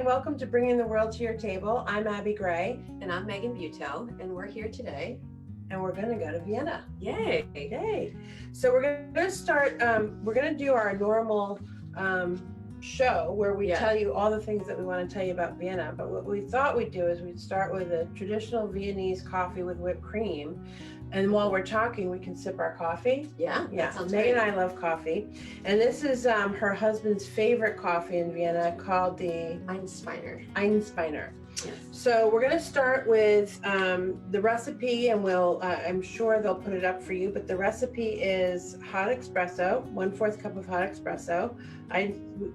and welcome to Bringing the World to Your Table. I'm Abby Gray. And I'm Megan Buteau, and we're here today. And we're going to go to Vienna. Yay! Yay! So we're going to start, we're going to do our normal show where we tell you all the things that we want to tell you about Vienna. But what we thought we'd do is we'd start with a traditional Viennese coffee with whipped cream. And while we're talking, we can sip our coffee. Yeah. Megan and I love coffee. And this is her husband's favorite coffee in Vienna called the Einspänner. Yes. So we're going to start with the recipe, and I'm sure they'll put it up for you, but the recipe is hot espresso, 1/4 cup of hot espresso.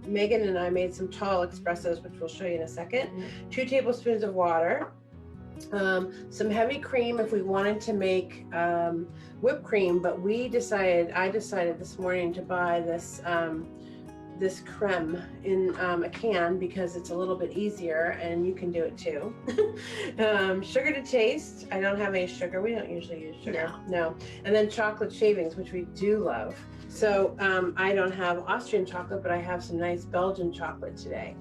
Megan and I made some tall espressos, which we'll show you in a second. 2 tablespoons of water. Some heavy cream if we wanted to make whipped cream, but I decided this morning to buy this creme in a can because it's a little bit easier, and you can do it too. Sugar to taste. I don't have any sugar. We don't usually use sugar. No. And then chocolate shavings, which we do love. So I don't have Austrian chocolate, but I have some nice Belgian chocolate today.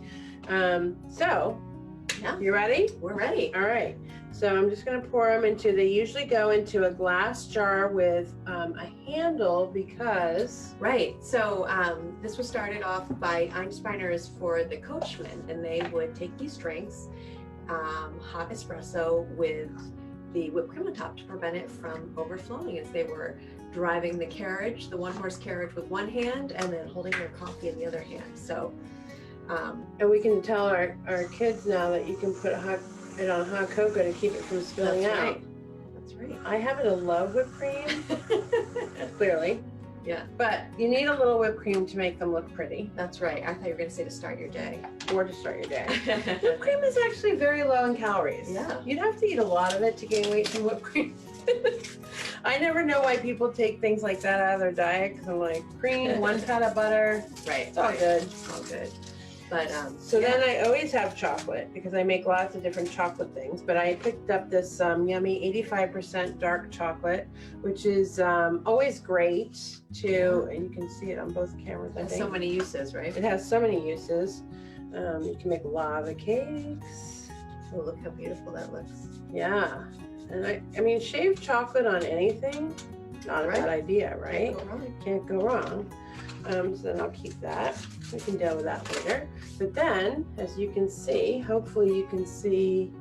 You ready? We're ready. All right. So I'm just going to pour them they usually go into a glass jar with a handle because... Right. So this was started off by Einspänner's for the coachmen, and they would take these drinks, hot espresso with the whipped cream on top to prevent it from overflowing as they were driving the carriage, the 1-horse carriage with one hand and then holding their coffee in the other hand. So and we can tell our kids now that you can put it on hot cocoa to keep it from spilling out. That's right. I happen to love whipped cream, clearly. Yeah. But you need a little whipped cream to make them look pretty. That's right. I thought you were going to say to start your day. Or to start your day. Whipped cream is actually very low in calories. Yeah. You'd have to eat a lot of it to gain weight from whipped cream. I never know why people take things like that out of their diet, because I'm like, cream, 1 pat of butter. Right. It's all good. It's all good. But then I always have chocolate because I make lots of different chocolate things. But I picked up this yummy 85% dark chocolate, which is always great too. And you can see it on both cameras. It has so many uses, right? It has so many uses. You can make lava cakes. Oh, look how beautiful that looks. Yeah, and I mean shaved chocolate on anything, not a bad idea, right? Can't go wrong. So then I'll keep that. We can deal with that later. But then, as you can see, hopefully you can see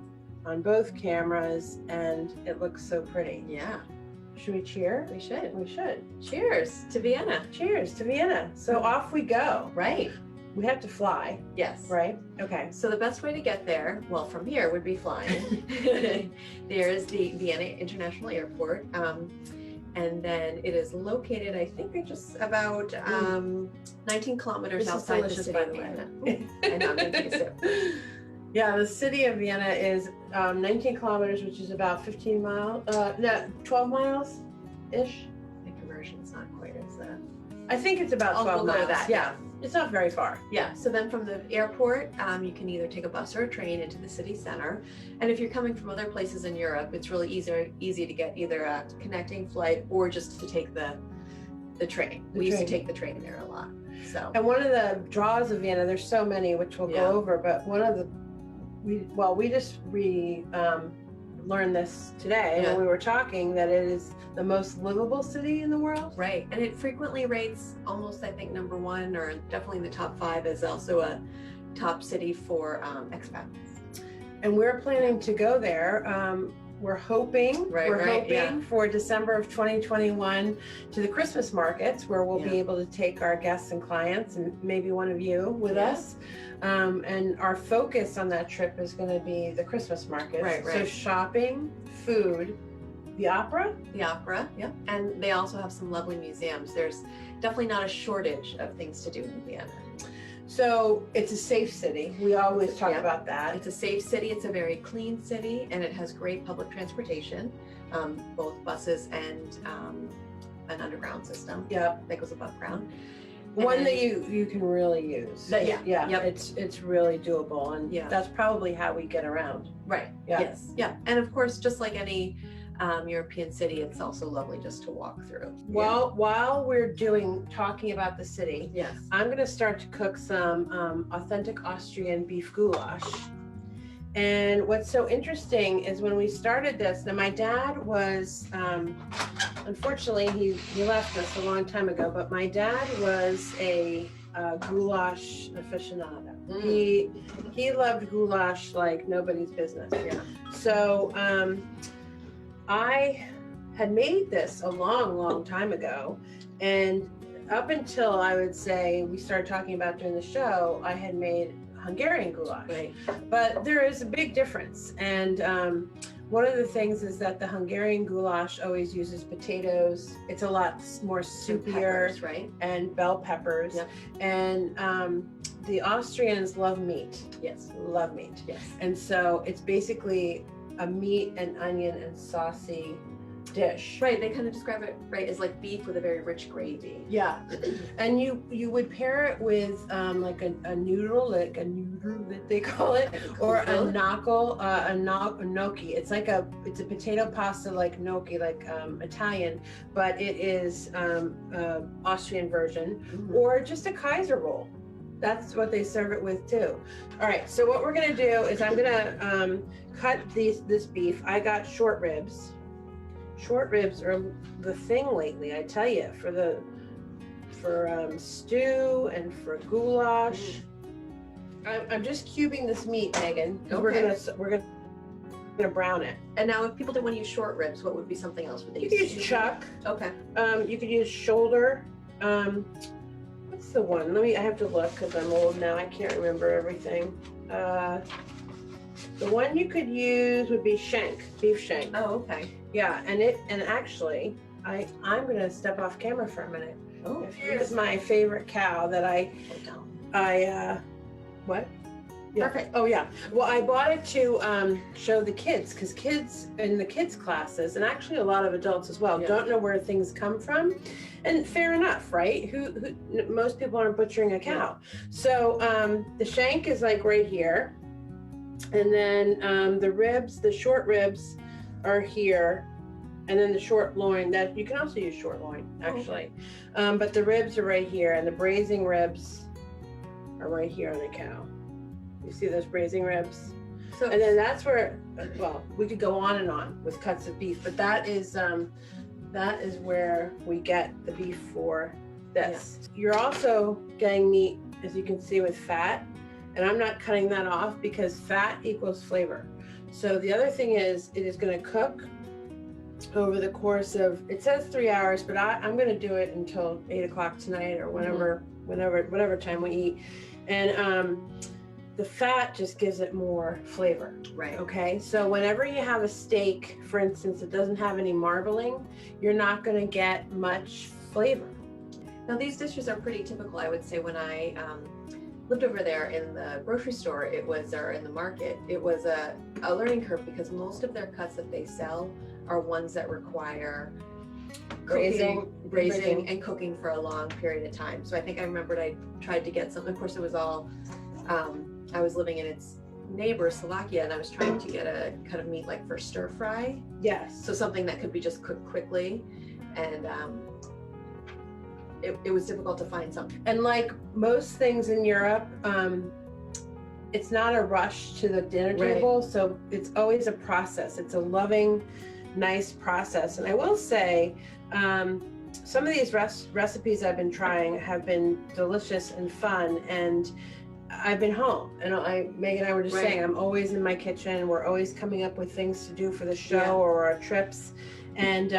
on both cameras, and it looks so pretty. Yeah. Should we cheer? We should. We should. Cheers to Vienna. Cheers to Vienna. So off we go. Right. We have to fly. Yes. Right? Okay. So the best way to get there, well, from here would be flying. There's the Vienna International Airport. And then it is located, I think, just about 19 kilometers outside the city of Vienna. And I'm going to take a sip. Yeah, the city of Vienna is 19 kilometers, which is about 15 miles, 12 miles-ish. The conversion's not quite as that. I think it's about 12 miles. That, yeah. It's not very far. Yeah, so then from the airport, you can either take a bus or a train into the city center. And if you're coming from other places in Europe, it's really easy to get either a connecting flight or just to take the train. We used to take the train there a lot. So. And one of the draws of Vienna, there's so many, which we'll go over, but one of the, we learned this today when we were talking, that it is the most livable city in the world. Right, and it frequently rates almost, I think, number 1 or definitely in the top 5 as also a top city for expats. And we're planning to go there. We're hoping for December of 2021 to the Christmas markets, where we'll be able to take our guests and clients and maybe one of you with us. And our focus on that trip is going to be the Christmas markets. Right. So shopping, food, the opera. And they also have some lovely museums. There's definitely not a shortage of things to do in Vienna. So it's a safe city. We always talk about that. It's a safe city. It's a very clean city, and it has great public transportation, both buses and an underground system that goes above ground. One that you can really use. Yep. It's really doable, and that's probably how we get around. Right. Yeah. Yes. Yeah. And of course, just like any European city, it's also lovely just to walk through. While we're talking about the city, Yes. I'm going to start to cook some authentic Austrian beef goulash. And what's so interesting is when we started this, now my dad was, unfortunately, he left us a long time ago, but my dad was a goulash aficionado. He loved goulash like nobody's business. Yeah. So I had made this a long time ago, and up until I would say we started talking about doing the show, I had made Hungarian goulash. Right. But there is a big difference, and one of the things is that the Hungarian goulash always uses potatoes. It's a lot more soupier, Peppers, right? and bell peppers. Yep. And the Austrians love meat. Yes. Love meat. Yes. And so it's basically a meat and onion and saucy dish. Right. They kind of describe it right as like beef with a very rich gravy. Yeah. And you would pair it with like a noodle, like a noodle that they call it, or a knuckle, a gnocchi. It's a potato pasta like gnocchi, like Italian, but it is Austrian version, or just a Kaiser roll. That's what they serve it with too. All right, so what we're gonna do is I'm gonna cut this beef. I got short ribs. Short ribs are the thing lately, I tell you, for stew and for goulash. I'm just cubing this meat, Megan. Okay. We're gonna brown it. And now, if people didn't want to use short ribs, what would be something else? Would they You could use chuck. Okay. You could use shoulder. What's the one? I have to look because I'm old now. I can't remember everything. The one you could use would be shank, beef shank. Oh, okay. Yeah, and actually, I'm gonna step off camera for a minute. Oh, Here's my favorite cow that what? Yeah. Perfect. Oh yeah. Well, I bought it to show the kids, because kids in the kids classes, and actually a lot of adults as well, don't know where things come from, and fair enough, right? Who most people aren't butchering a cow. So the shank is like right here, and then the ribs, the short ribs, are here, and then the short loin. That you can also use short loin actually, but the ribs are right here, and the braising ribs are right here on the cow. You see those braising ribs? So, and then that's where, well, we could go on and on with cuts of beef, but that is where we get the beef for this. Yeah. You're also getting meat, as you can see, with fat, and I'm not cutting that off because fat equals flavor. So the other thing is, it is going to cook over the course of, it says 3 hours, but I'm going to do it until 8 o'clock tonight, or whatever time we eat. And the fat just gives it more flavor. Right. Okay. So whenever you have a steak, for instance, that doesn't have any marbling, you're not going to get much flavor. Now these dishes are pretty typical, I would say. When I lived over there in the grocery store, or in the market, it was a learning curve, because most of their cuts that they sell are ones that require braising and cooking for a long period of time. So I think I remembered I tried to get some. Of course, it was all I was living in its neighbor, Slovakia, and I was trying to get a cut of meat like for stir fry. Yes. So something that could be just cooked quickly, and it was difficult to find something. And like most things in Europe, it's not a rush to the dinner table, so it's always a process. It's a loving, nice process. And I will say, some of these recipes I've been trying have been delicious and fun, and I've been home, and Megan and I were just saying, I'm always in my kitchen. We're always coming up with things to do for the show or our trips, and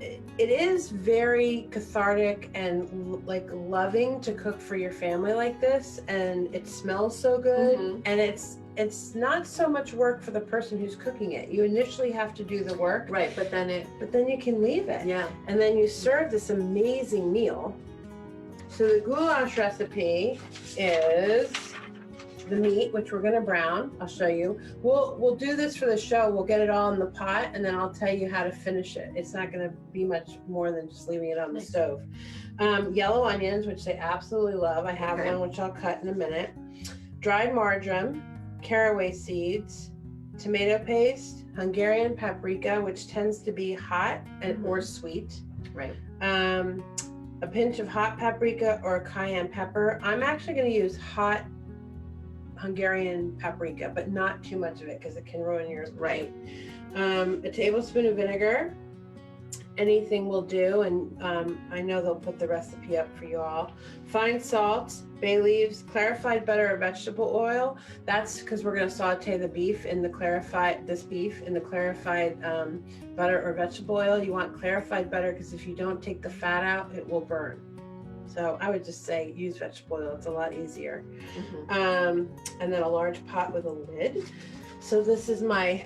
it is very cathartic and like loving to cook for your family like this, and it smells so good, and it's not so much work for the person who's cooking it. You initially have to do the work, but then you can leave it, and then you serve this amazing meal. So the goulash recipe is the meat, which we're going to brown. I'll show you. We'll do this for the show. We'll get it all in the pot, and then I'll tell you how to finish it. It's not going to be much more than just leaving it on the stove. Yellow onions, which they absolutely love. I have one, which I'll cut in a minute. Dried marjoram, caraway seeds, tomato paste, Hungarian paprika, which tends to be hot and or sweet. Right. A pinch of hot paprika or cayenne pepper. I'm actually going to use hot Hungarian paprika, but not too much of it because it can ruin yours. Right. A tablespoon of vinegar. Anything will do, and I know they'll put the recipe up for you all. Fine salt, bay leaves, clarified butter or vegetable oil. That's because we're going to saute the beef in the clarified butter or vegetable oil. You want clarified butter because if you don't take the fat out, it will burn. So I would just say use vegetable oil. It's a lot easier. And then a large pot with a lid. So this is my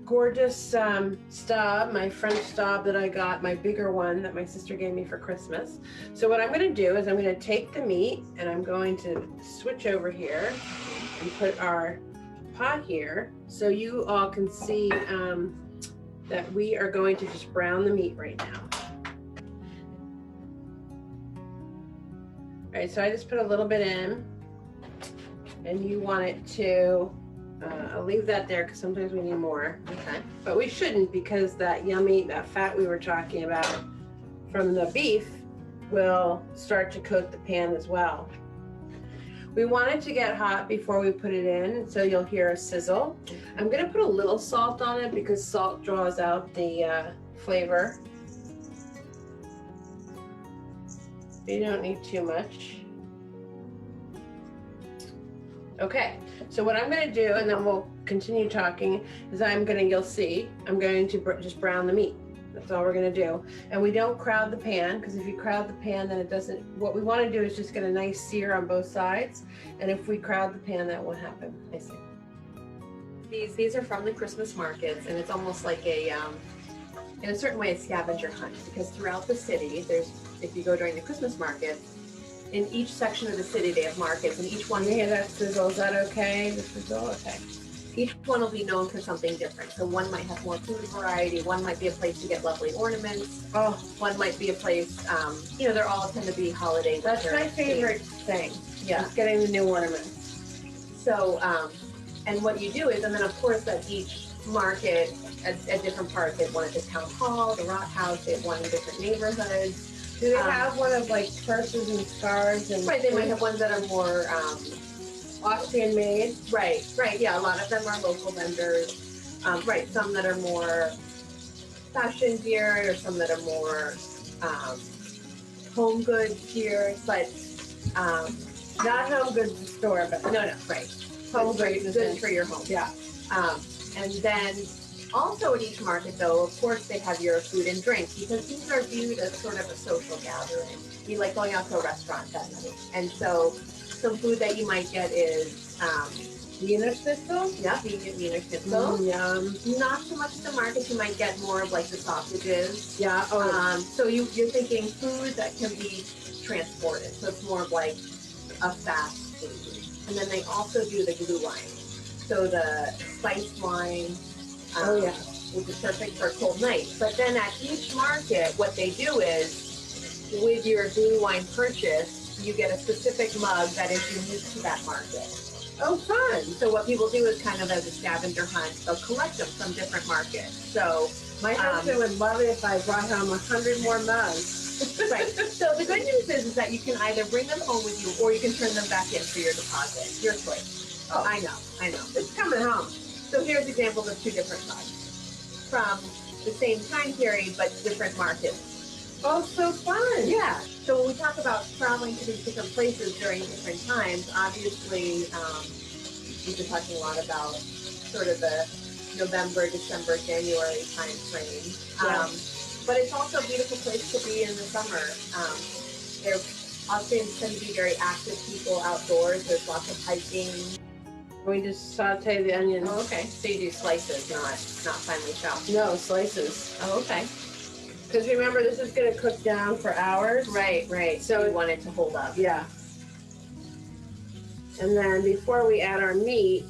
gorgeous stub, my French stub that I got, my bigger one that my sister gave me for Christmas. So what I'm going to do is I'm going to take the meat and I'm going to switch over here and put our pot here so you all can see that we are going to just brown the meat right now. All right, so I just put a little bit in, and you want it to, I'll leave that there because sometimes we need more. Okay. But we shouldn't because that fat we were talking about from the beef will start to coat the pan as well. We want it to get hot before we put it in, so you'll hear a sizzle. I'm gonna put a little salt on it because salt draws out the flavor. You don't need too much. Okay, so what I'm going to do, and then we'll continue talking, is you'll see, I'm going to just brown the meat. That's all we're going to do. And we don't crowd the pan, because if you crowd the pan, then it doesn't, what we want to do is just get a nice sear on both sides. And if we crowd the pan, that won't happen. I see. These are from the Christmas markets, and it's almost like in a certain way, a scavenger hunt, because throughout the city, if you go during the Christmas market, in each section of the city they have markets, and each one. You hear that sizzle? Is that okay? The sizzle, okay. Each one will be known for something different. So one might have more food variety. One might be a place to get lovely ornaments. Oh, one might be a place. They're all tend to be holiday. That's my favorite thing. Yeah, is getting the new ornaments. So, and what you do is, and then of course at each market, at different parts, they have one at the town hall, the Rock House. They have one in different neighborhoods. Do they have one of like purses and scarves and? Right, they might have ones that are more Austrian made. Right. Yeah, a lot of them are local vendors. Right, some that are more fashion geared, or some that are more home goods geared, but not home goods store, but no, right. home goods Good for your home. Yeah. And then also at each market, though, of course, they have your food and drink, because these are viewed as sort of a social gathering. You like going out to a restaurant that night. And so some food that you might get is Wiener Schnitzel? Yeah, you can get Wiener Schnitzel. Yum. Not so much at the market. You might get more of like the sausages. Yeah. So you're thinking food that can be transported. So it's more of like a fast food. And then they also do the Goulash. So the spiced wine. Which is perfect for a cold night. But then at each market, what they do is, with your glue wine purchase, you get a specific mug that is unique to that market. Oh, fun. So what people do is kind of as a scavenger hunt, they'll collect them from different markets. So my husband would love it if I brought home 100 more mugs. Right. So the good news is that you can either bring them home with you or you can turn them back in for your deposit. Your choice. Oh, I know. It's coming home. So here's examples of two different mugs from the same time period but different markets. Oh, so fun. Yeah. So when we talk about traveling to these different places during different times, obviously we've been talking a lot about sort of the November, December, January time frame. Yeah. But it's also a beautiful place to be in the summer. Austrians tend to be very active people outdoors. There's lots of hiking. We just saute the onions. Oh, okay. So you do slices, not finely chopped. No, slices. Oh, okay. Because remember, this is going to cook down for hours. Right. So you want it to hold up. Yeah. And then before we add our meat,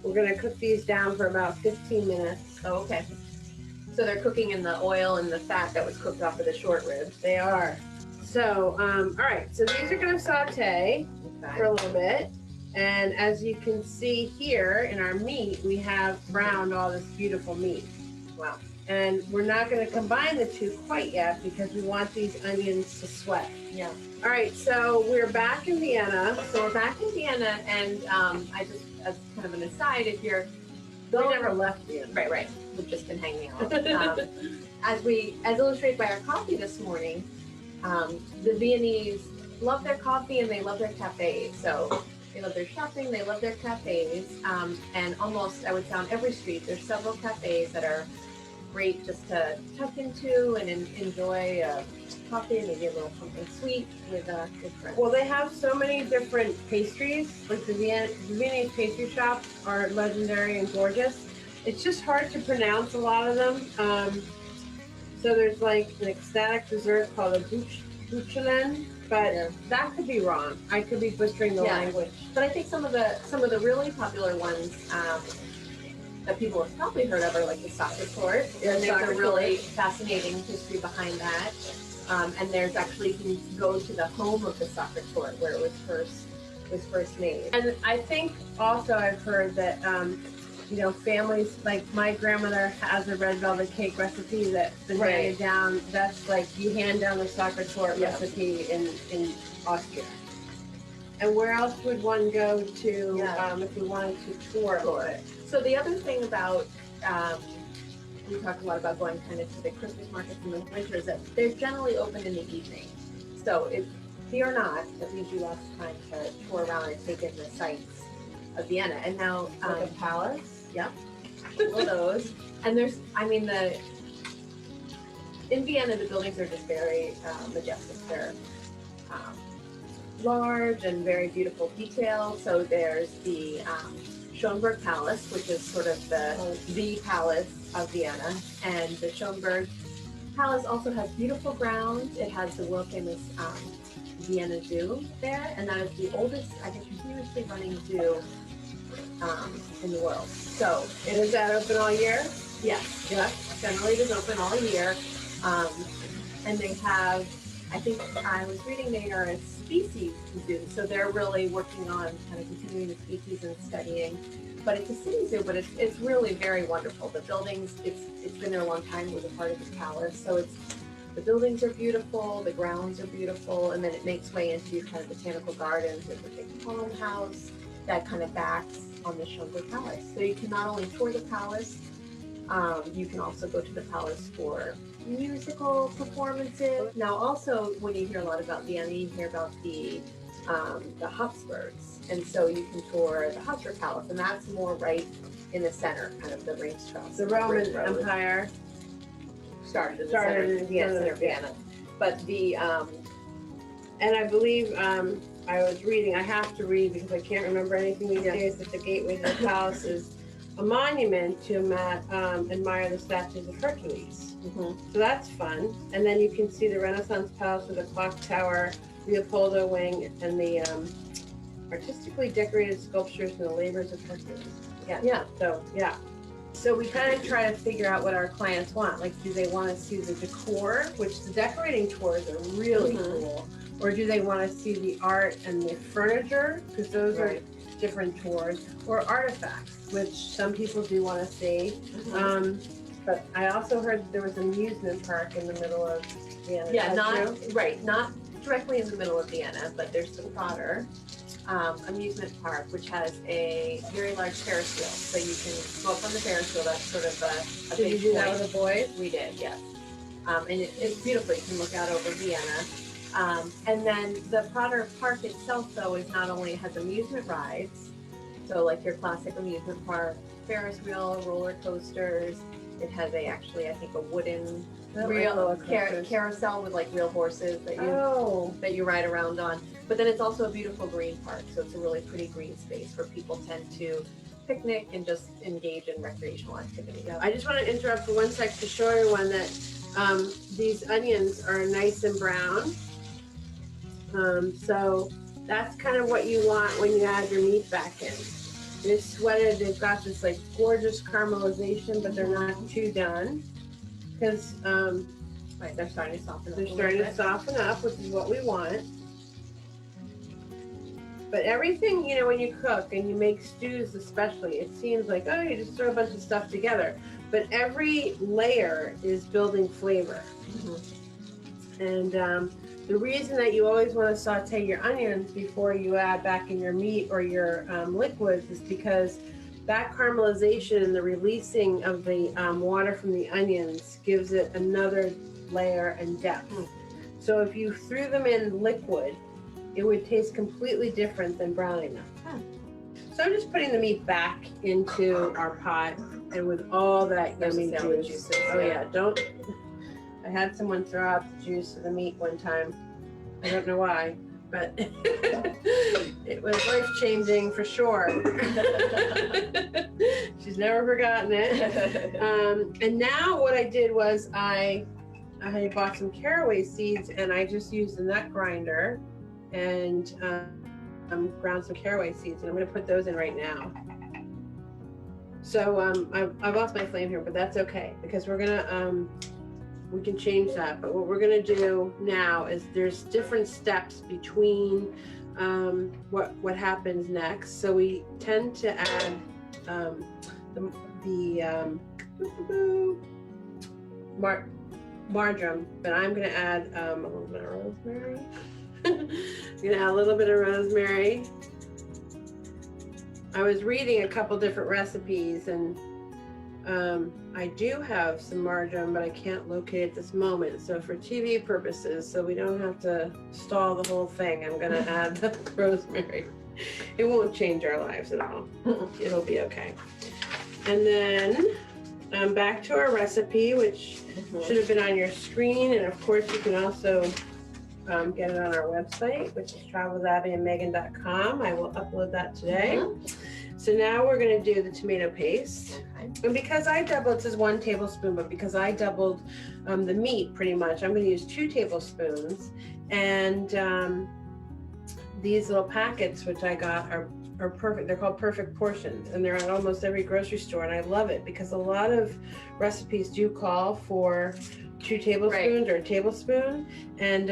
we're going to cook these down for about 15 minutes. Oh, okay. So they're cooking in the oil and the fat that was cooked off of the short ribs. They are. So, all right. So these are going to saute for a little bit. And as you can see here in our meat, we have browned all this beautiful meat. Wow. And we're not going to combine the two quite yet because we want these onions to sweat. Yeah. All right, so we're back in Vienna. So we're back in Vienna, and I just, as kind of an aside, if you're We going, never left Vienna. right, we've just been hanging out. As illustrated by our coffee this morning, the Viennese love their coffee and they love their cafes. So they love their shopping, they love their cafes, and almost, I would say, on every street, there's several cafes that are great just to tuck into and enjoy coffee, maybe a little something sweet with friends. Well, they have so many different pastries. Like the Viennese pastry shops are legendary and gorgeous. It's just hard to pronounce a lot of them. So there's like an ecstatic dessert called a Buchelen, but that could be wrong. I could be butchering the language. But I think some of the really popular ones that people have probably heard of are like the soccer court. Yeah, and there's soccer a really court. fascinating history behind that. And there's actually, you can go to the home of the soccer court where it was first made. And I think also I've heard that families, like my grandmother has a red velvet cake recipe that's been handed down. That's like you hand down the soccer court recipe in Austria. And where else would one go to if we wanted to tour it? So the other thing about, we talk a lot about going kind of to the Christmas markets in the winter, is that they're generally open in the evening. So if you're not, that means you lots of time to tour around and take in the sights of Vienna. And now the palace. All those. And there's, in Vienna, the buildings are just very majestic. They're large and very beautiful detail. So there's the Schoenberg Palace, which is sort of the palace of Vienna. And the Schoenberg Palace also has beautiful grounds. It has the world famous Vienna Zoo there, and that is the oldest, continuously running zoo in the world. So Is that open all year? yes, generally it is open all year. And they have, I think I was reading they are a species zoo, so they're really working on kind of continuing the species and studying. But it's a city zoo, but it's really very wonderful. The buildings, it's been there a long time, it was a part of the palace, so the buildings are beautiful, the grounds are beautiful, and then it makes way into kind of botanical gardens. There's a big palm house that kind of backs on the Schoenberg Palace. So you can not only tour the palace, you can also go to the palace for musical performances. Now also, when you hear a lot about Vienna, you hear about the Habsburgs. And so you can tour the Habsburg Palace, and that's more right in the center, kind of the Ringstrasse. The Roman Empire started in the started center of Vienna. But the, and I believe I was reading, I have to read because I can't remember anything these days, that the gateway to the palace is a monument to admire the statues of Hercules. So that's fun. And then you can see the Renaissance Palace with the clock tower, Leopoldo wing, and the artistically decorated sculptures and the labors of Hercules. So we kind of try to figure out what our clients want. Like, do they want to see the decor, which the decorating tours are really cool, or do they want to see the art and the furniture, because those are different tours, or artifacts, which some people do want to see. But I also heard that there was an amusement park in the middle of Vienna. Yeah, not directly in the middle of Vienna, but there's the Prater amusement park, which has a very large Ferris wheel. So you can go up on the Ferris wheel. That's sort of a Did you do that with the boys? We did, yes. And it's beautiful. You can look out over Vienna. And then the Prater Park itself, though, is not only has amusement rides, so like your classic amusement park, Ferris wheel, roller coasters. It has I think a wooden carousel with like real horses that you ride around on. But then it's also a beautiful green park, so it's a really pretty green space where people tend to picnic and just engage in recreational activity. I just want to interrupt for 1 sec to show everyone that these onions are nice and brown. So that's kind of what you want when you add your meat back in. They're sweated, they've got this like gorgeous caramelization, but they're not too done. Because they're starting to soften up. They're starting to soften up, which is what we want. But everything, you know, when you cook and you make stews especially, it seems like, oh, you just throw a bunch of stuff together. But every layer is building flavor. And the reason that you always want to saute your onions before you add back in your meat or your liquids is because that caramelization and the releasing of the water from the onions gives it another layer and depth. So if you threw them in liquid, it would taste completely different than browning them. So I'm just putting the meat back into our pot and with all that yummy juice. Oh yeah, don't. I had someone throw out the juice of the meat one time. I don't know why, but it was life-changing for sure. She's never forgotten it. And now what I did was I bought some caraway seeds and I just used the nut grinder and ground some caraway seeds, and I'm going to put those in right now. So I've lost my flame here, but that's okay because we're gonna we can change that. But what we're gonna do now is there's different steps between what happens next. So we tend to add marjoram, but I'm gonna add a little bit of rosemary. I'm gonna add a little bit of rosemary. I was reading a couple different recipes and I do have some marjoram, but I can't locate it at this moment. So for TV purposes, so we don't have to stall the whole thing, I'm gonna add the rosemary. It won't change our lives at all. It'll be okay. And then back to our recipe, which should have been on your screen. And of course you can also get it on our website, which is travelwithabbyandmegan.com. I will upload that today. So now we're going to do the tomato paste. And because I doubled, this is 1 tablespoon, but because I doubled the meat pretty much, I'm going to use 2 tablespoons. And these little packets, which I got, are perfect. They're called perfect portions, and they're at almost every grocery store. And I love it because a lot of recipes do call for 2 tablespoons or a tablespoon, and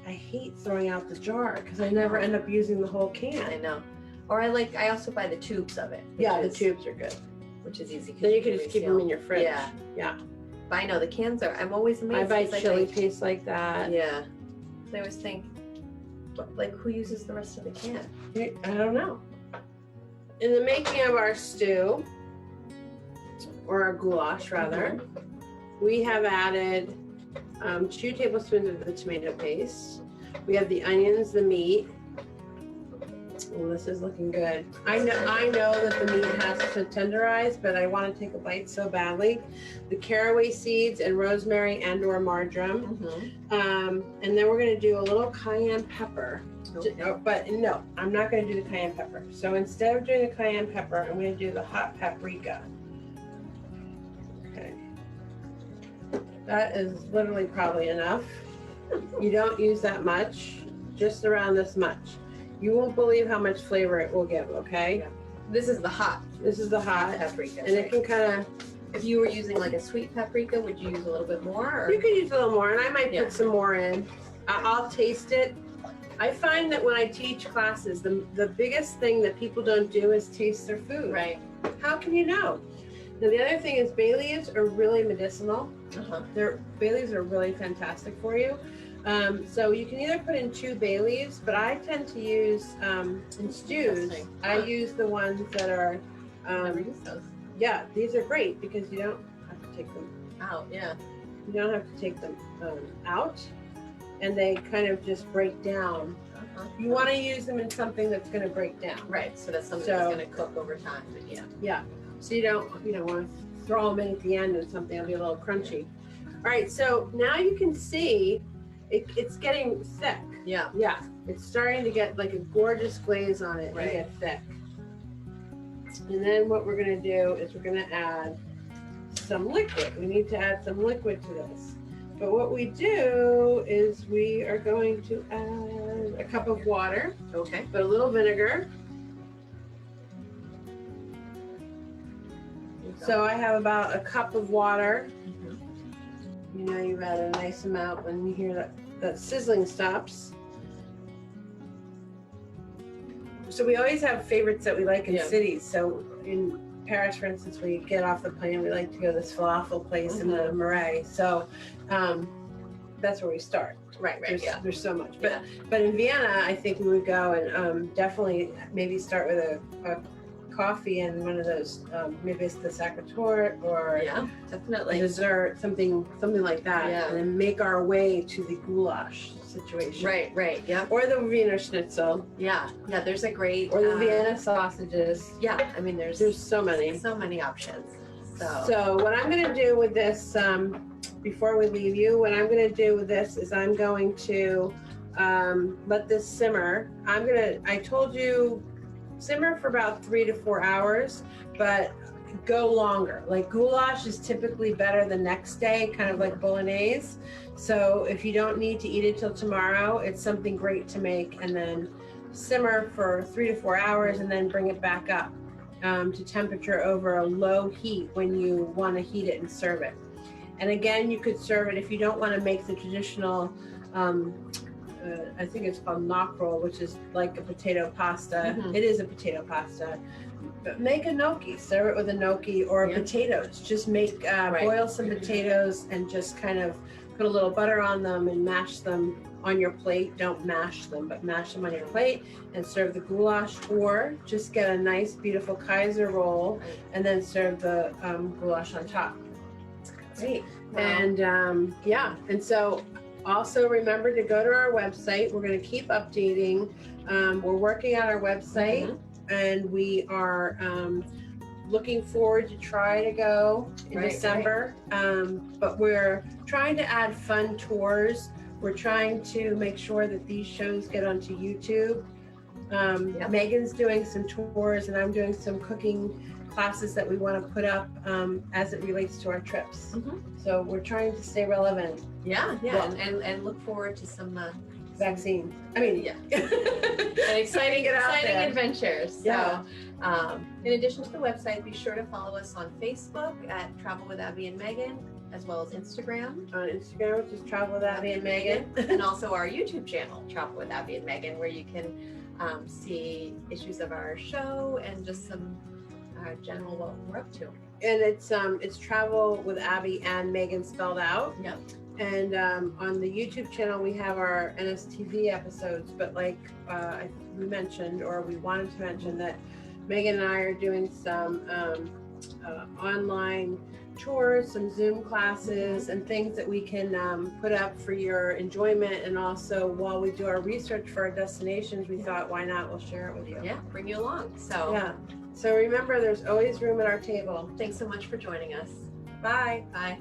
I hate throwing out the jar because I never end up using the whole can. I know. Or I also buy the tubes of it. Yeah, the tubes are good. Which is easy. Then you can just keep them in your fridge. Yeah. Yeah. But I know the cans are, I'm always amazed. I buy chili paste like that. Yeah. I always think, like, who uses the rest of the can? I don't know. In the making of our stew, or our goulash rather, we have added 2 tablespoons of the tomato paste. We have the onions, the meat. Well, this is looking good. I know that the meat has to tenderize, but I want to take a bite so badly. The caraway seeds and rosemary and or marjoram. And then we're going to do a little cayenne pepper. But no, I'm not going to do the cayenne pepper. So instead of doing the cayenne pepper, I'm going to do the hot paprika. Okay. That is literally probably enough. You don't use that much, just around this much. You won't believe how much flavor it will give, okay? Yeah. This is the hot. This is the hot paprika. And it can kind of... If you were using like a sweet paprika, would you use a little bit more? Or? You could use a little more, and I might put some more in. I'll taste it. I find that when I teach classes, the biggest thing that people don't do is taste their food. Right. How can you know? Now, the other thing is bay leaves are really medicinal. Bay leaves are really fantastic for you. So you can either put in 2 bay leaves, but I tend to use, in stews, I use the ones that are, never used those. Yeah, these are great because you don't have to take them out. Yeah. You don't have to take them out, and they kind of just break down. You want to use them in something that's going to break down. Right, so that's something that's going to cook over time. But yeah. Yeah. So you don't want to throw them in at the end and something will be a little crunchy. All right, so now you can see it's getting thick. Yeah. Yeah. It's starting to get like a gorgeous glaze on it and get thick. And then what we're going to do is we're going to add some liquid. We need to add some liquid to this. But what we do is we are going to add a cup of water. Okay. But a little vinegar. So I have about a cup of water. You know you've added a nice amount when you hear that sizzling stops. so we always have favorites that we like in Yeah. cities. So in Paris, for instance, we get off the plane, we like to go to this falafel place in the Marais. So that's where we start. Right, There's so much. Yeah. But in Vienna, I think we would go and definitely maybe start with a coffee and one of those, maybe it's the Sacrator or Yeah, a definitely. dessert, something like that. Yeah. And then make our way to the goulash situation. Right, yeah. Or the Wiener Schnitzel. Yeah, there's a great Or the Vienna sausages. Yeah, I mean there's so many. so many options. So what I'm going to do with this, before we leave you, what I'm going to do with this is I'm going to let this simmer. I told you simmer for about 3 to 4 hours, but go longer. Like goulash is typically better the next day, kind of like bolognese. So if you don't need to eat it till tomorrow, it's something great to make and then simmer for 3 to 4 hours and then bring it back up to temperature over a low heat when you want to heat it and serve it. And again, you could serve it if you don't want to make the traditional, I think it's called knockrol, which is like a potato pasta. Mhm. It is a potato pasta. But make a gnocchi, serve it with a gnocchi or potatoes. Just make, boil some potatoes and just kind of put a little butter on them and mash them on your plate. Don't mash them, but mash them on your plate and serve the goulash, or just get a nice, beautiful Kaiser roll and then serve the goulash on top. Great. Wow. And and so also remember to go to our website. We're going to keep updating. We're working on our website and we are looking forward to try to go in December. But we're trying to add fun tours. We're trying to make sure that these shows get onto YouTube. Megan's doing some tours and I'm doing some cooking classes that we want to put up as it relates to our trips. So we're trying to stay relevant. And look forward to some Vaccine. I mean, and exciting adventures. Yeah. So, in addition to the website, be sure to follow us on Facebook at Travel with Abby and Megan, as well as Instagram. On Instagram, which is Travel with Abby and Megan. And also our YouTube channel, Travel with Abby and Megan, where you can see issues of our show and just some general what we're up to. And it's Travel with Abby and Megan spelled out. Yep. And on the YouTube channel, we have our NSTV episodes, but like we mentioned, or we wanted to mention that Megan and I are doing some online tours, some Zoom classes, and things that we can put up for your enjoyment. And also, while we do our research for our destinations, we thought, why not? We'll share it with you. Yeah, bring you along. So yeah. So remember, there's always room at our table. Thanks so much for joining us. Bye. Bye.